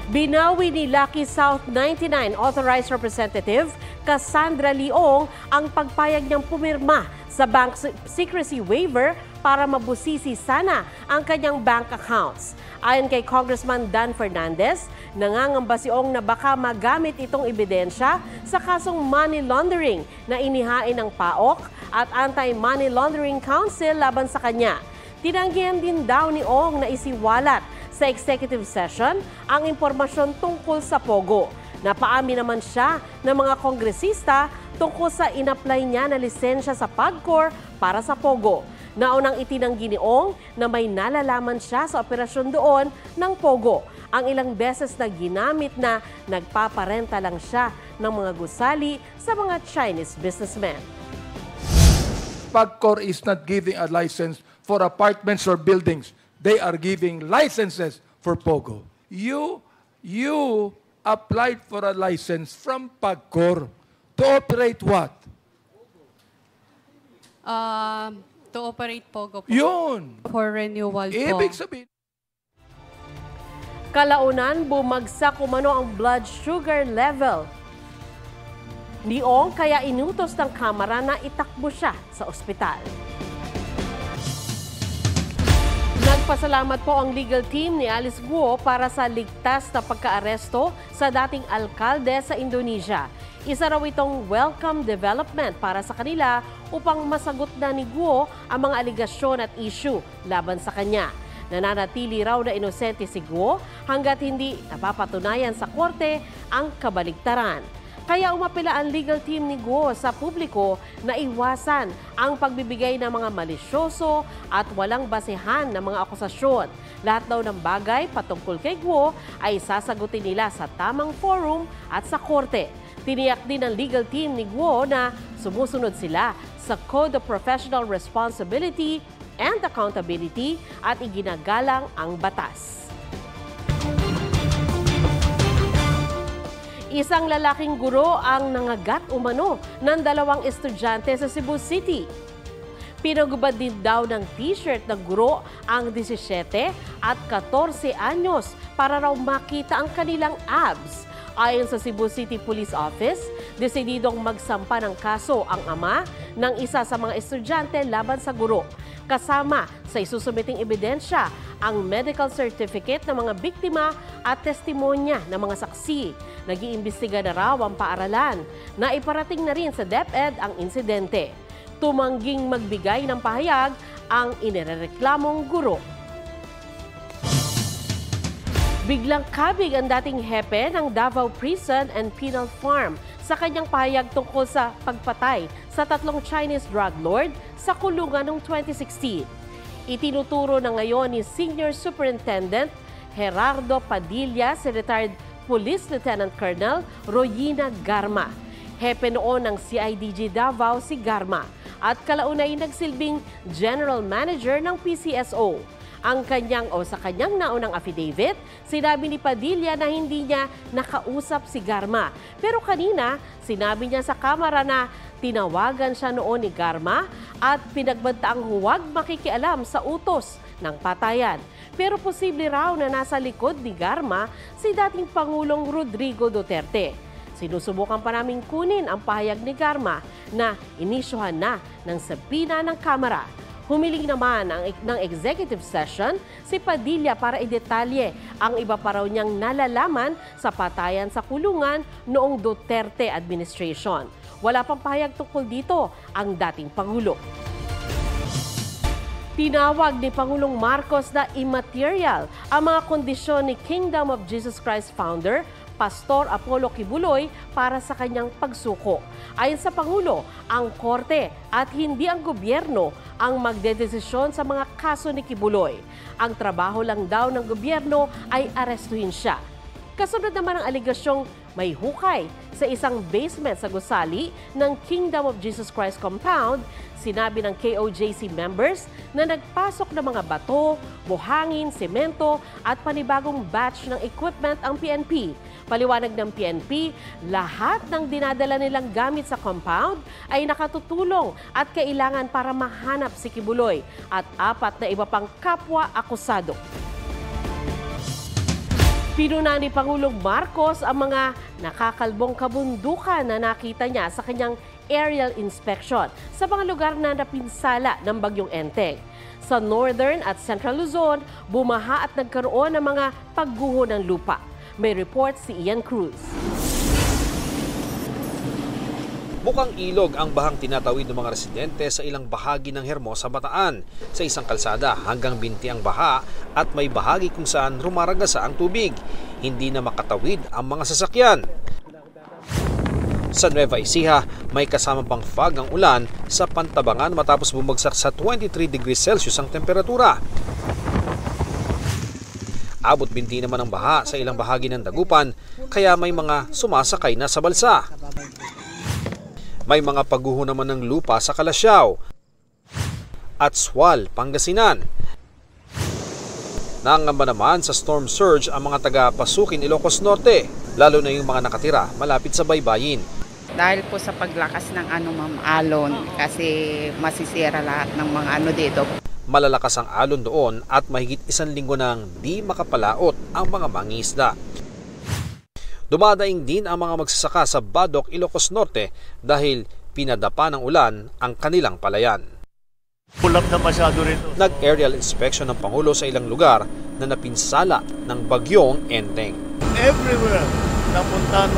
Binawi ni Lucky South 99 Authorized Representative Cassandra Leong ang pagpayag niyang pumirma sa bank secrecy waiver para mabusisi sana ang kanyang bank accounts. Ayon kay Congressman Dan Fernandez, nangangamba si Ong na baka magamit itong ebidensya sa kasong money laundering na inihain ng PAOK at Anti-Money Laundering Council laban sa kanya. Tinanggihan din daw ni Ong na isiwalat sa executive session ang impormasyon tungkol sa Pogo. Napaamin naman siya ng mga kongresista tungkol sa inapply niya na lisensya sa PAGCOR para sa Pogo. Naunang itinanggi ni Ong na may nalalaman siya sa operasyon doon ng Pogo. Ang ilang beses na ginamit na nagpaparenta lang siya ng mga gusali sa mga Chinese businessmen. PAGCOR is not giving a license for apartments or buildings. They are giving licenses for Pogo. You applied for a license from PAGCOR to operate what? To operate Pogo po. Yun! For renewal po. Ibig sabihin. Kalaunan, bumagsak umano ang blood sugar level ni Ong kaya inutos ng Kamara na itakbo siya sa ospital. Nagpasalamat po ang legal team ni Alice Guo para sa ligtas na pagkaaresto sa dating alkalde sa Indonesia. Isa raw itong welcome development para sa kanila upang masagot na ni Guo ang mga aligasyon at issue laban sa kanya. Nananatili raw na inosente si Guo hanggat hindi napapatunayan sa korte ang kabaligtaran. Kaya umapila ang legal team ni Guo sa publiko na iwasan ang pagbibigay ng mga malisyoso at walang basehan ng mga akusasyon. Lahat daw ng bagay patungkol kay Guo ay sasagutin nila sa tamang forum at sa korte. Tiniyak din ng legal team ni Guo na sumusunod sila sa Code of Professional Responsibility and Accountability at iginagalang ang batas. Isang lalaking guro ang nangagat umano ng 2 estudyante sa Cebu City. Pinagubad din daw ng t-shirt ng guro ang 17 at 14 anyos para raw makita ang kanilang abs. Ayon sa Cebu City Police Office, desididong magsampa ng kaso ang ama ng isa sa mga estudyante laban sa guro. Kasama sa isusumiting ebidensya ang medical certificate ng mga biktima at testimonya ng mga saksi. Nag-iimbestiga na raw ang paaralan na iparating na rin sa DepEd ang insidente. Tumangging magbigay ng pahayag ang inirereklamong guro. Biglang kabig ang dating hepe ng Davao Prison and Penal Farm sa kanyang pahayag tungkol sa pagpatay sa 3 Chinese drug lord sa kulungan noong 2016. Itinuturo na ngayon ni Senior Superintendent Gerardo Padilla si retired Police Lieutenant Colonel Royina Garma. Hepe noon ng CIDG Davao si Garma at kalaunay nagsilbing General Manager ng PCSO. Sa kanyang naunang affidavit, sinabi ni Padilla na hindi niya nakausap si Garma. Pero kanina, sinabi niya sa Kamara na tinawagan siya noon ni Garma at pinagbantaang huwag makikialam sa utos ng patayan. Pero posible raw na nasa likod ni Garma si dating Pangulong Rodrigo Duterte. Sinusubukan pa naming kunin ang pahayag ni Garma na inisyuhan na ng sabina ng Kamara. Humiling naman ng executive session si Padilla para idetalye ang iba pa raw niyang nalalaman sa patayan sa kulungan noong Duterte administration. Wala pang pahayag tungkol dito ang dating Pangulo. Tinawag ni Pangulong Marcos na immaterial ang mga kondisyon ni Kingdom of Jesus Christ founder Pastor Apollo Kibuloy para sa kanyang pagsuko. Ayon sa Pangulo, ang korte at hindi ang gobyerno ang magdedesisyon sa mga kaso ni Kibuloy. Ang trabaho lang daw ng gobyerno ay arestuhin siya. Kasunod naman ang aligasyong may hukay sa isang basement sa gusali ng Kingdom of Jesus Christ compound. Sinabi ng KOJC members na nagpasok ng mga bato, buhangin, semento at panibagong batch ng equipment ang PNP. Paliwanag ng PNP, lahat ng dinadala nilang gamit sa compound ay nakatutulong at kailangan para mahanap si Kibuloy at 4 na iba pang kapwa akusado. Pinuna ni Pangulong Marcos ang mga nakakalbong kabundukan na nakita niya sa kanyang aerial inspection sa mga lugar na napinsala ng Bagyong Enteng. Sa Northern at Central Luzon, bumaha at nagkaroon ng mga pagguho ng lupa. May report si Ian Cruz. Mukhang ilog ang bahang tinatawid ng mga residente sa ilang bahagi ng Hermosa, Bataan. Sa isang kalsada hanggang binti ang baha at may bahagi kung saan rumaragasa ang tubig. Hindi na makatawid ang mga sasakyan. Sa Nueva Ecija, may kasama pang fog ang ulan sa Pantabangan matapos bumagsak sa 23 degrees Celsius ang temperatura. Abot binti naman ang baha sa ilang bahagi ng Dagupan, kaya may mga sumasakay na sa balsa. May mga pagguho naman ng lupa sa Calasiao at Sual, Pangasinan. Nangamba naman sa storm surge ang mga taga-Pasukin, Ilocos Norte, lalo na yung mga nakatira malapit sa baybayin. Dahil po sa paglakas ng alon, kasi masisira lahat ng mga dito. Malalakas ang alon doon at mahigit 1 linggo nang di makapalaot ang mga mangingisda. Dumadaing din ang mga magsasaka sa Badok, Ilocos Norte dahil pinadapa ng ulan ang kanilang palayan. Kulang na masyado rito. Nag-aerial inspection ng Pangulo sa ilang lugar na napinsala ng Bagyong Enteng. Everywhere napunta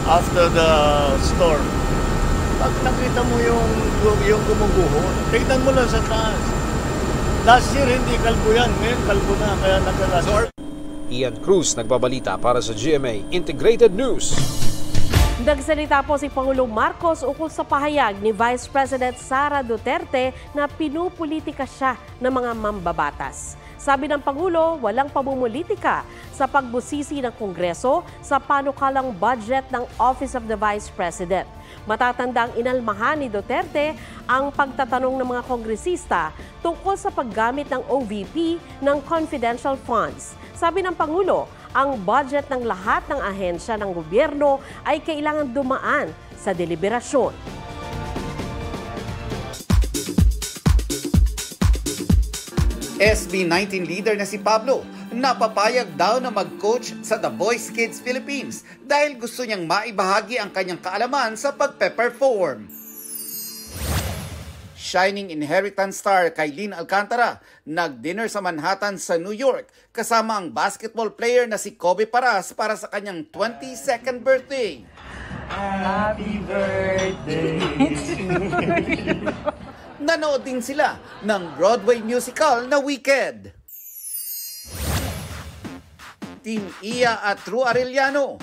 after the storm. Pag nakita mo yung gumuguho, tignan mo lang sa taas. Last year hindi kalbo yan, ngayon kalbo na, kaya nagkalas. Ian Cruz, nagbabalita para sa GMA Integrated News. Nagsalita po si Pangulong Marcos ukol sa pahayag ni Vice President Sara Duterte na pinupolitika siya ng mga mambabatas. Sabi ng Pangulo, walang pamumulitika sa pagbusisi ng Kongreso sa panukalang budget ng Office of the Vice President. Matatandang inalmahan ni Duterte ang pagtatanong ng mga kongresista tungkol sa paggamit ng OVP ng confidential funds. Sabi ng Pangulo, ang budget ng lahat ng ahensya ng gobyerno ay kailangan dumaan sa deliberasyon. SB19 leader na si Pablo, napapayag daw na mag-coach sa The Voice Kids Philippines dahil gusto niyang maibahagi ang kanyang kaalaman sa pagpe-perform. Shining inheritance star Kailin Alcantara, nag-dinner sa Manhattan sa New York kasama ang basketball player na si Kobe Paras para sa kanyang 22nd birthday. Happy birthday! Nanood din sila ng Broadway musical na Wicked. Team Iya at True Arellano,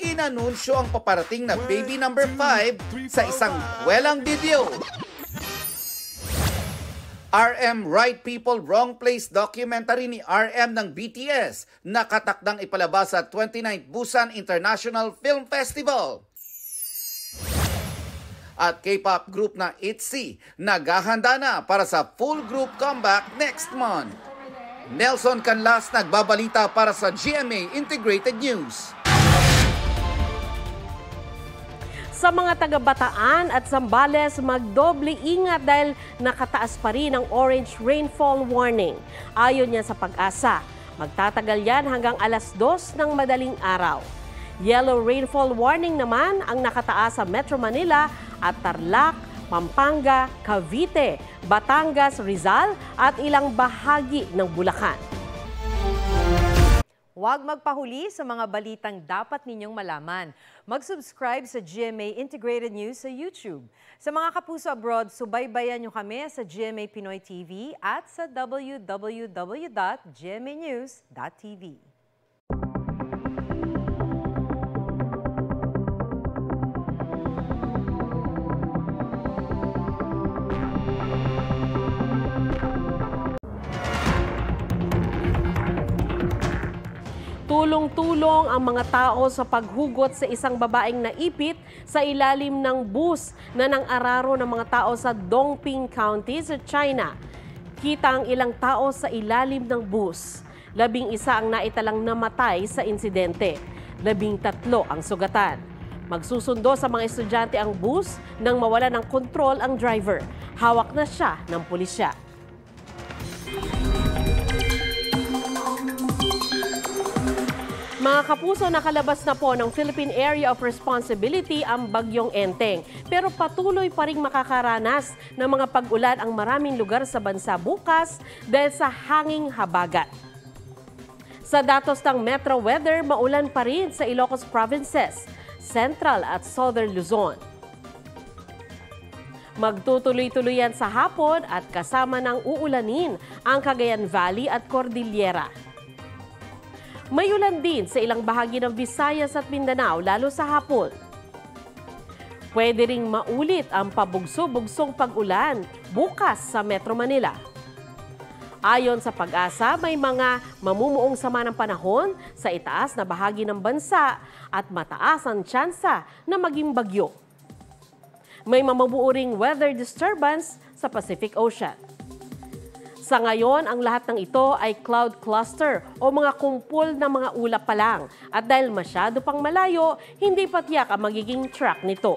inanunsyo ang paparating na baby number 5 sa isang welang video. RM Right People Wrong Place documentary ni RM ng BTS nakatakdang ipalabas sa 29th Busan International Film Festival. At K-pop group na ITZY naghahanda na para sa full group comeback next month. Nelson Canlas nagbabalita para sa GMA Integrated News. Sa mga taga-Bataan at Zambales, magdoble ingat dahil nakataas pa rin ang orange rainfall warning. Ayon niya sa Pag-asa, magtatagal yan hanggang alas 2 ng madaling araw. Yellow rainfall warning naman ang nakataas sa Metro Manila at Tarlac, Pampanga, Cavite, Batangas, Rizal at ilang bahagi ng Bulacan. Huwag magpahuli sa mga balitang dapat ninyong malaman. Mag-subscribe sa GMA Integrated News sa YouTube. Sa mga kapuso abroad, subaybayan nyo kami sa GMA Pinoy TV at sa www.gmanews.tv. Tulong-tulong ang mga tao sa paghugot sa isang babaeng naipit sa ilalim ng bus na nang-araro ng mga tao sa Dongping County sa China. Kita ang ilang tao sa ilalim ng bus. 11 ang naitalang namatay sa insidente. 13 ang sugatan. Magsusundo sa mga estudyante ang bus nang mawala ng kontrol ang driver. Hawak na siya ng pulisya. Mga kapuso, nakalabas na po ng Philippine Area of Responsibility ang Bagyong Enteng. Pero patuloy pa rin makakaranas ng mga pag-ulan ang maraming lugar sa bansa bukas dahil sa hanging habagat. Sa datos ng Metro Weather, maulan pa rin sa Ilocos Provinces, Central at Southern Luzon. Magtutuloy-tuloy yan sa hapon at kasama ng uulanin ang Cagayan Valley at Cordillera. May ulan din sa ilang bahagi ng Visayas at Mindanao, lalo sa hapon. Pwede ring maulit ang pabugso-bugsong pag-ulan bukas sa Metro Manila. Ayon sa Pag-asa, may mga mamumuong sama ng panahon sa itaas na bahagi ng bansa at mataas ang tsansa na maging bagyo. May mabuburing weather disturbance sa Pacific Ocean. Sa ngayon, ang lahat ng ito ay cloud cluster o mga kumpol ng mga ulap pa lang. At dahil masyado pang malayo, hindi pa tiyak ang magiging track nito.